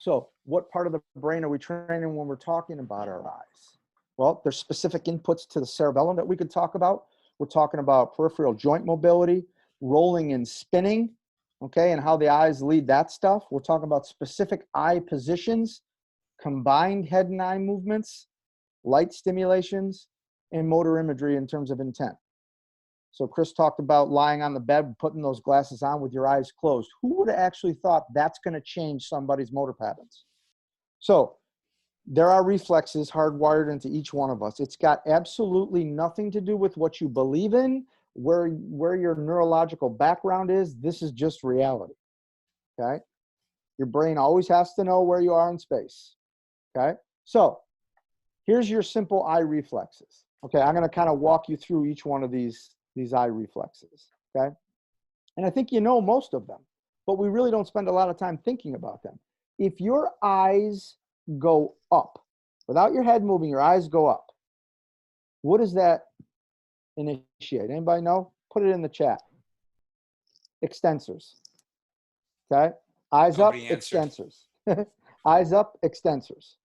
So what part of the brain are we training when we're talking about our eyes? Well, there's specific inputs to the cerebellum that we could talk about. We're talking about peripheral joint mobility, rolling and spinning, okay, and how the eyes lead that stuff. We're talking about specific eye positions, combined head and eye movements, light stimulations, and motor imagery in terms of intent. So Chris talked about lying on the bed, putting those glasses on with your eyes closed. Who would have actually thought that's going to change somebody's motor patterns? So there are reflexes hardwired into each one of us. It's got absolutely nothing to do with what you believe in, where your neurological background is. This is just reality, okay? Your brain always has to know where you are in space, okay? So here's your simple eye reflexes. Okay, I'm going to kind of walk you through each one of these eye reflexes, okay? And I think you know most of them, but we really don't spend a lot of time thinking about them. If your eyes go up, without your head moving, your eyes go up, what does that initiate? Anybody know? Put it in the chat. Extensors, okay? Eyes Nobody up, answered. extensors. Eyes up, extensors.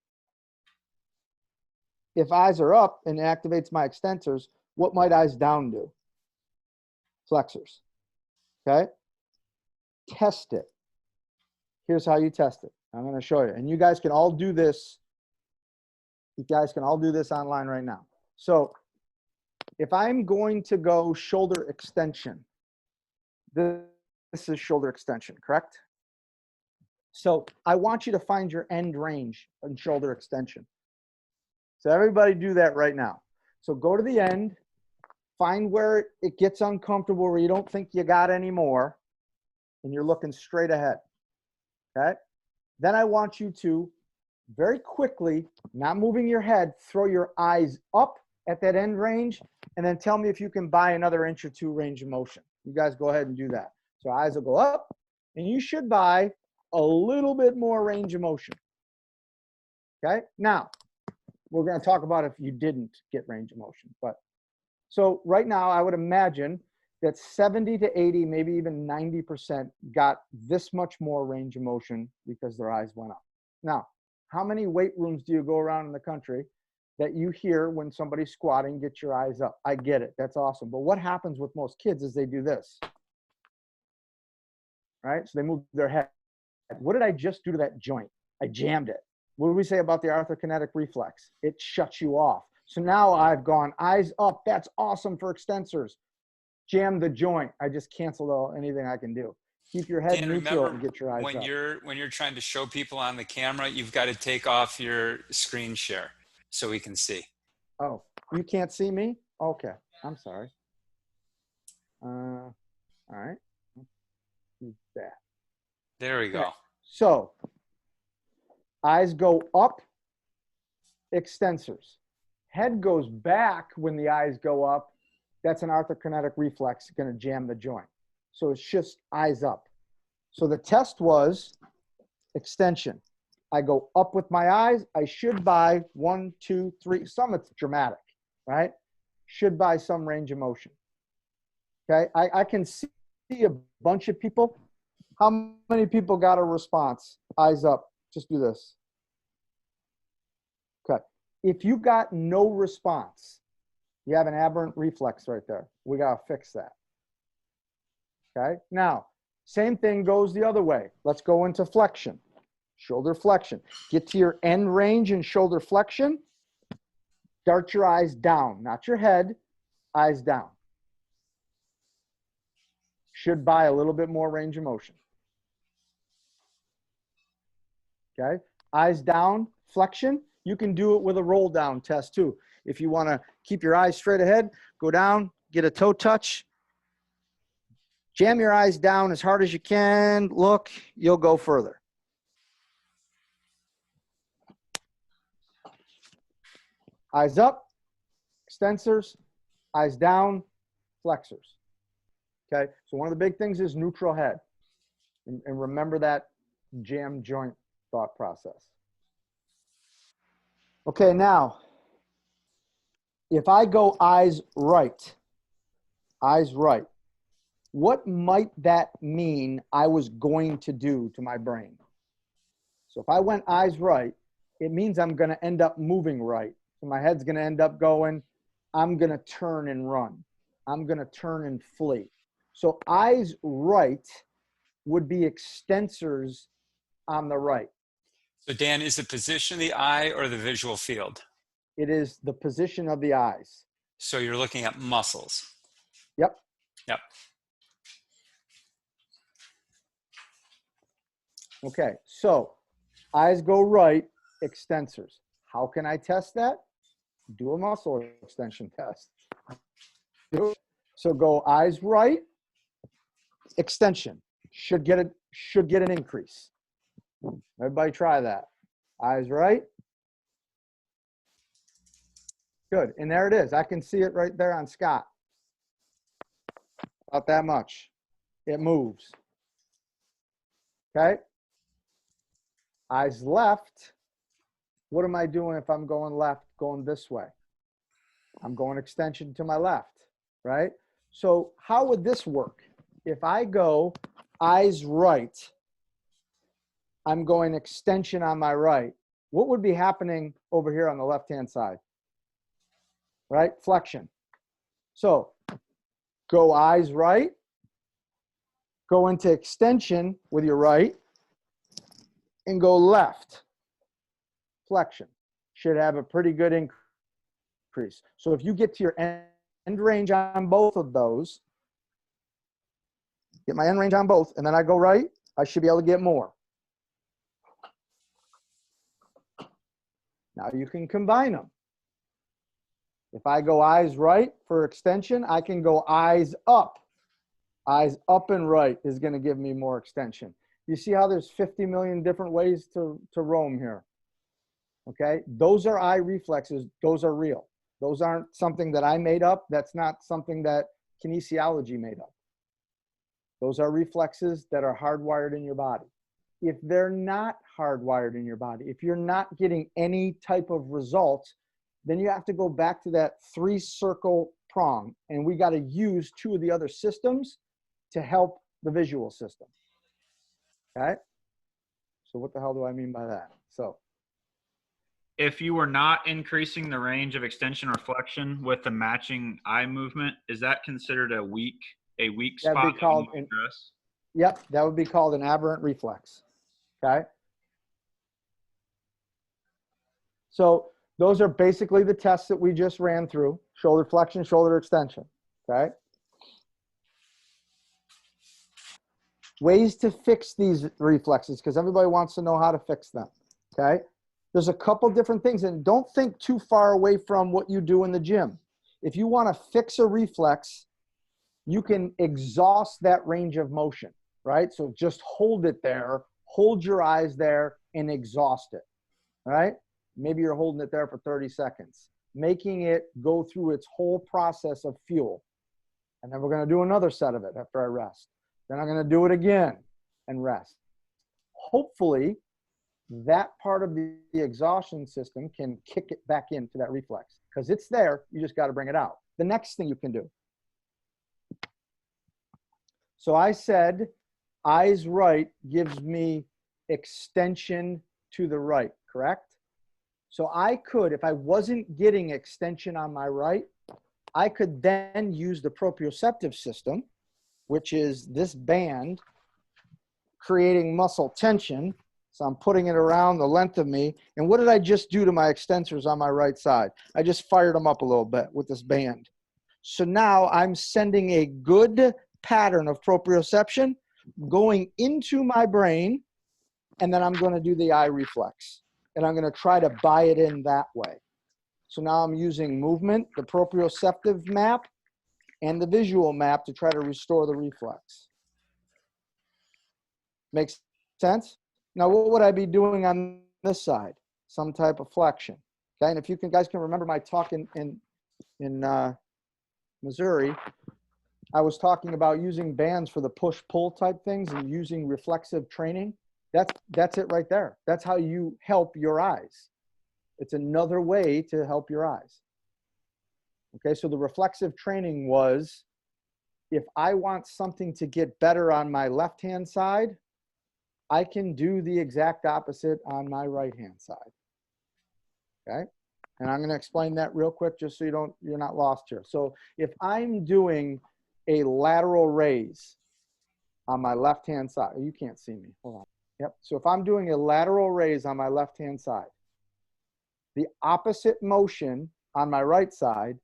If eyes are up and activates my extensors, what might eyes down do? Flexors, okay? Test it. Here's how you test it. I'm going to show you. And you guys can all do this. You guys can all do this online right now. So if I'm going to go shoulder extension, this is shoulder extension, correct? So I want you to find your end range in shoulder extension. So everybody do that right now. So go to the end. Find where it gets uncomfortable, where you don't think you got any more, and you're looking straight ahead, okay? Then I want you to, very quickly, not moving your head, throw your eyes up at that end range, and then tell me if you can buy another inch or two range of motion. You guys go ahead and do that. So eyes will go up, and you should buy a little bit more range of motion, okay? Now, we're going to talk about if you didn't get range of motion, but so right now, I would imagine that 70 to 80, maybe even 90% got this much more range of motion because their eyes went up. Now, how many weight rooms do you go around in the country that you hear when somebody's squatting, get your eyes up? I get it. That's awesome. But what happens with most kids is they do this, right? So they move their head. What did I just do to that joint? I jammed it. What do we say about the arthrokinetic reflex? It shuts you off. So now I've gone eyes up. That's awesome for extensors. Jam the joint. I just canceled anything I can do. Keep your head Dan, neutral remember and get your eyes when up. you're trying to show people on the camera, you've got to take off your screen share so we can see. Oh, you can't see me? Okay, I'm sorry. All right. Do that. There we go. So eyes go up, extensors. Head goes back when the eyes go up. That's an arthrokinetic reflex, going to jam the joint. So it's just eyes up. So the test was extension. I go up with my eyes. I should buy 1, 2, 3. Some it's dramatic, right? Should buy some range of motion. Okay, I can see a bunch of people. How many people got a response? Eyes up. Just do this. Okay. If you got no response, you have an aberrant reflex right there. We got to fix that. Okay. Now, same thing goes the other way. Let's go into flexion. Shoulder flexion. Get to your end range in shoulder flexion. Dart your eyes down, not your head, eyes down. Should buy a little bit more range of motion. Okay. Eyes down, flexion. You can do it with a roll down test too. If you want to keep your eyes straight ahead, go down, get a toe touch, jam your eyes down as hard as you can. Look, you'll go further. Eyes up, extensors, eyes down, flexors. Okay, so one of the big things is neutral head. And remember that jam joint thought process. Okay, now, if I go eyes right, what might that mean I was going to do to my brain? So if I went eyes right, it means I'm going to end up moving right. So my head's going to end up going, I'm going to turn and run. I'm going to turn and flee. So eyes right would be extensors on the right. So Dan, is the position of the eye or the visual field? It is the position of the eyes. So you're looking at muscles. Yep. Yep. Okay, so eyes go right, extensors. How can I test that? Do a muscle extension test. So go eyes right, extension. Should get an increase. Everybody try that. Eyes right. Good, and there it is. I can see it right there on Scott. About that much. It moves. Okay. Eyes left. What am I doing if I'm going left, going this way? I'm going extension to my left, right? So how would this work? If I go eyes right, I'm going extension on my right. What would be happening over here on the left-hand side? Right? Flexion. So go eyes right, go into extension with your right, and go left. Flexion. Should have a pretty good increase. So if you get to your end range on both of those, get my end range on both, and then I go right, I should be able to get more. Now you can combine them. If I go eyes right for extension, I can go eyes up. Eyes up and right is going to give me more extension. You see how there's 50 million different ways to roam here. Okay, those are eye reflexes. Those are real. Those aren't something that I made up. That's not something that kinesiology made up. Those are reflexes that are hardwired in your body. If they're not hardwired in your body, if you're not getting any type of result, then you have to go back to that 3-circle prong, and we got to use 2 of the other systems to help the visual system. Okay? So what the hell do I mean by that? So if you were not increasing the range of extension or flexion with the matching eye movement, is that considered a weak spot? that'd be called yep, that would be called an aberrant reflex. Okay? So those are basically the tests that we just ran through: shoulder flexion, shoulder extension. Okay? Ways to fix these reflexes, because everybody wants to know how to fix them. Okay? There's a couple different things, and don't think too far away from what you do in the gym. If you want to fix a reflex, you can exhaust that range of motion, right? So just hold it there, hold your eyes there, and exhaust it, right? Maybe you're holding it there for 30 seconds, making it go through its whole process of fuel. And then we're going to do another set of it after I rest. Then I'm going to do it again and rest. Hopefully, that part of the exhaustion system can kick it back into that reflex, because it's there. You just got to bring it out. The next thing you can do. So I said eyes right gives me extension to the right, correct? So I could, if I wasn't getting extension on my right, I could then use the proprioceptive system, which is this band, creating muscle tension. So I'm putting it around the length of me. And what did I just do to my extensors on my right side? I just fired them up a little bit with this band. So now I'm sending a good pattern of proprioception going into my brain, and then I'm going to do the eye reflex. And I'm going to try to buy it in that way. So now I'm using movement, the proprioceptive map, and the visual map to try to restore the reflex. Makes sense? Now, what would I be doing on this side? Some type of flexion. Okay, and if you guys can remember my talk in Missouri, I was talking about using bands for the push-pull type things and using reflexive training. That's it right there. That's how you help your eyes. It's another way to help your eyes. Okay, so the reflexive training was, if I want something to get better on my left-hand side, I can do the exact opposite on my right-hand side. Okay? And I'm going to explain that real quick just so you're not lost here. So if I'm doing a lateral raise on my left-hand side, you can't see me. Hold on. Yep. So if I'm doing a lateral raise on my left-hand side, the opposite motion on my right side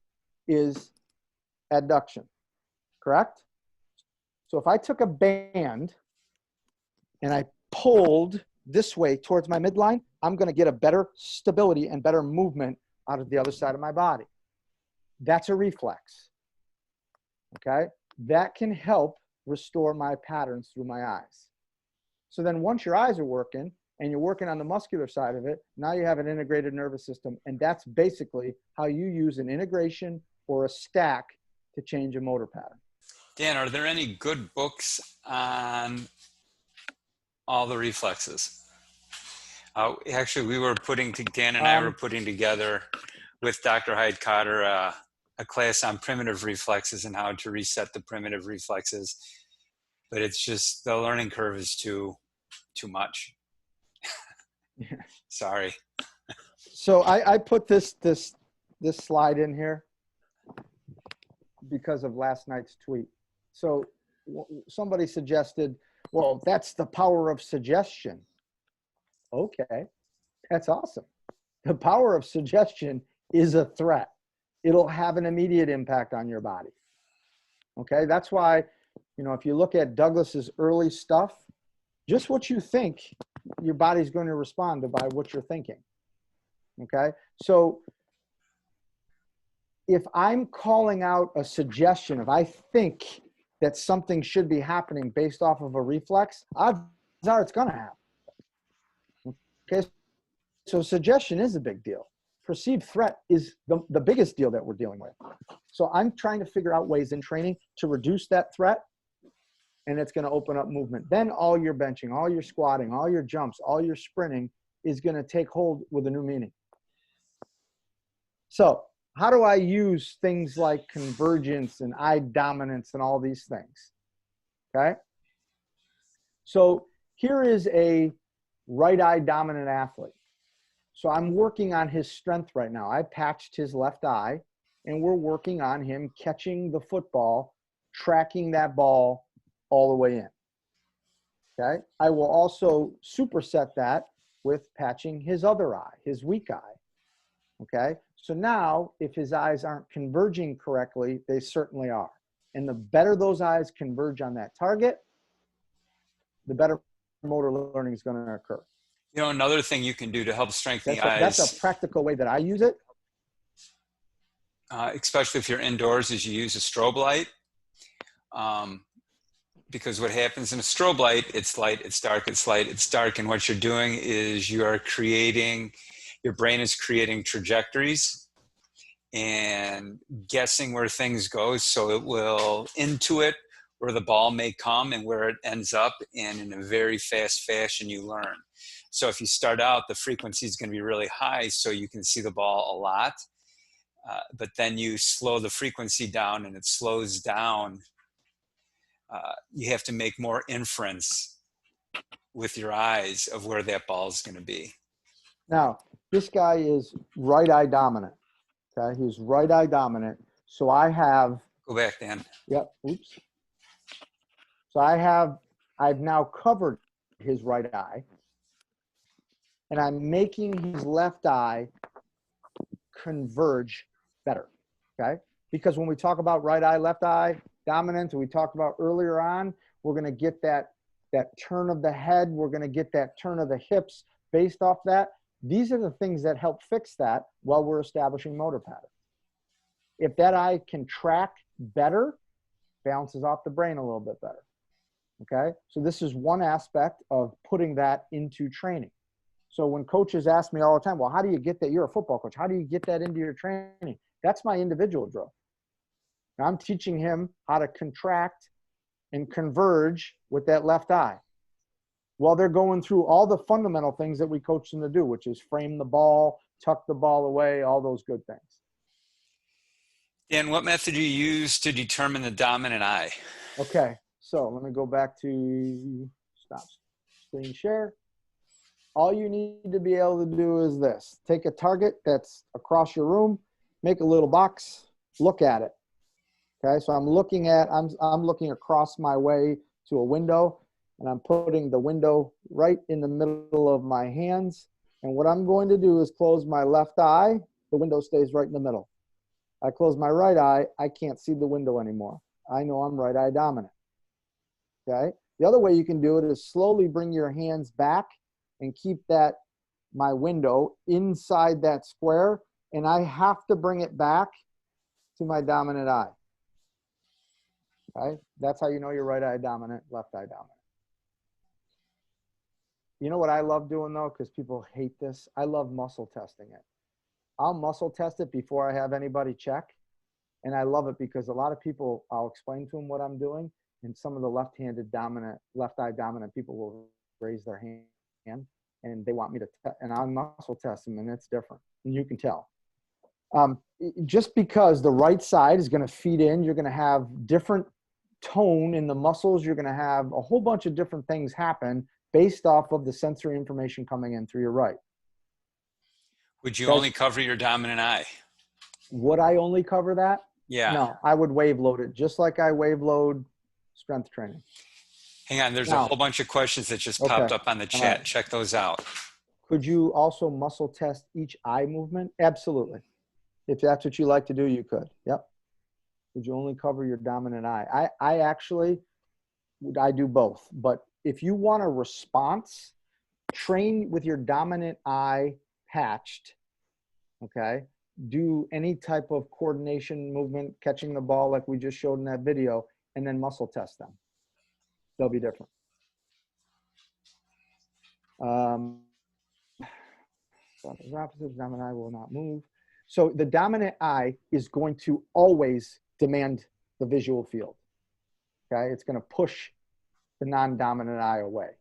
is adduction, correct? So if I took a band and I pulled this way towards my midline, I'm going to get a better stability and better movement out of the other side of my body. That's a reflex, okay? That can help restore my patterns through my eyes. So then once your eyes are working and you're working on the muscular side of it, now you have an integrated nervous system, and that's basically how you use an integration or a stack to change a motor pattern. Dan, are there any good books on all the reflexes? Actually, Dan and I were putting together with Dr. Hyde Cotter a class on primitive reflexes and how to reset the primitive reflexes. But it's just the learning curve is too much. Yeah. Sorry. So I put this slide in here because of last night's tweet. So somebody suggested, well, that's the power of suggestion. Okay, that's awesome. The power of suggestion is a threat. It'll have an immediate impact on your body. Okay, that's why, if you look at Douglas's early stuff, just what you think, your body's going to respond to by what you're thinking. Okay, so if I'm calling out a suggestion, if I think that something should be happening based off of a reflex, odds are it's going to happen. Okay, so suggestion is a big deal. Perceived threat is the biggest deal that we're dealing with. So I'm trying to figure out ways in training to reduce that threat, and it's going to open up movement. Then all your benching, all your squatting, all your jumps, all your sprinting is going to take hold with a new meaning. So how do I use things like convergence and eye dominance and all these things? Okay. So here is a right eye dominant athlete. So I'm working on his strength right now. I patched his left eye, and we're working on him catching the football, tracking that ball all the way in. Okay. I will also superset that with patching his other eye, his weak eye. Okay. So now if his eyes aren't converging correctly, they certainly are. And the better those eyes converge on that target, the better motor learning is going to occur. Another thing you can do to help strengthen the eyes. That's a practical way that I use it. Especially if you're indoors, is you use a strobe light. Because what happens in a strobe light, it's light, it's dark, it's light, it's dark. And what you're doing is your brain is creating trajectories and guessing where things go. So it will intuit where the ball may come and where it ends up. And in a very fast fashion, you learn. So if you start out, the frequency is going to be really high, so you can see the ball a lot. But then you slow the frequency down and it slows down. You have to make more inference with your eyes of where that ball is going to be. Now, this guy is right eye dominant. Okay, he's right eye dominant. So I have. Go back, Dan. Yep. Oops. So I've now covered his right eye, and I'm making his left eye converge better. Okay, because when we talk about right eye, left eye dominance, we talked about earlier on, we're going to get that turn of the head. We're going to get that turn of the hips based off that. These are the things that help fix that while we're establishing motor patterns. If that eye can track better, bounces off the brain a little bit better. Okay, so this is one aspect of putting that into training. So when coaches ask me all the time, well, how do you get that? You're a football coach. How do you get that into your training? That's my individual drill. Now, I'm teaching him how to contract and converge with that left eye while they're going through all the fundamental things that we coach them to do, which is frame the ball, tuck the ball away, all those good things. Dan, what method do you use to determine the dominant eye? Okay, so let me go back to stop screen share. All you need to be able to do is this. Take a target that's across your room, make a little box, look at it. Okay, so I'm looking across my way to a window, and I'm putting the window right in the middle of my hands. And what I'm going to do is close my left eye. The window stays right in the middle. I close my right eye, I can't see the window anymore. I know I'm right eye dominant. Okay? The other way you can do it is slowly bring your hands back and keep my window inside that square, and I have to bring it back to my dominant eye. Okay? That's how you know you're right eye dominant, left eye dominant. You know what I love doing though, because people hate this? I love muscle testing it. I'll muscle test it before I have anybody check. And I love it because a lot of people, I'll explain to them what I'm doing, and some of the left eye dominant people will raise their hand and they want me to, and I'll muscle test them, and it's different. And you can tell. Just because the right side is going to feed in, you're going to have different tone in the muscles. You're going to have a whole bunch of different things happen based off of the sensory information coming in through your right. Would you only cover your dominant eye? Would I only cover that? Yeah. No, I would wave load it just like I wave load strength training. Hang on, there's a whole bunch of questions that just popped up on the chat. Right. Check those out. Could you also muscle test each eye movement? Absolutely. If that's what you like to do, you could. Yep. Would you only cover your dominant eye? I do both. But if you want a response, train with your dominant eye patched, okay? Do any type of coordination movement, catching the ball like we just showed in that video, and then muscle test them. They'll be different. Opposite dominant eye will not move. So the dominant eye is going to always demand the visual field. Okay, it's going to push the non-dominant eye away.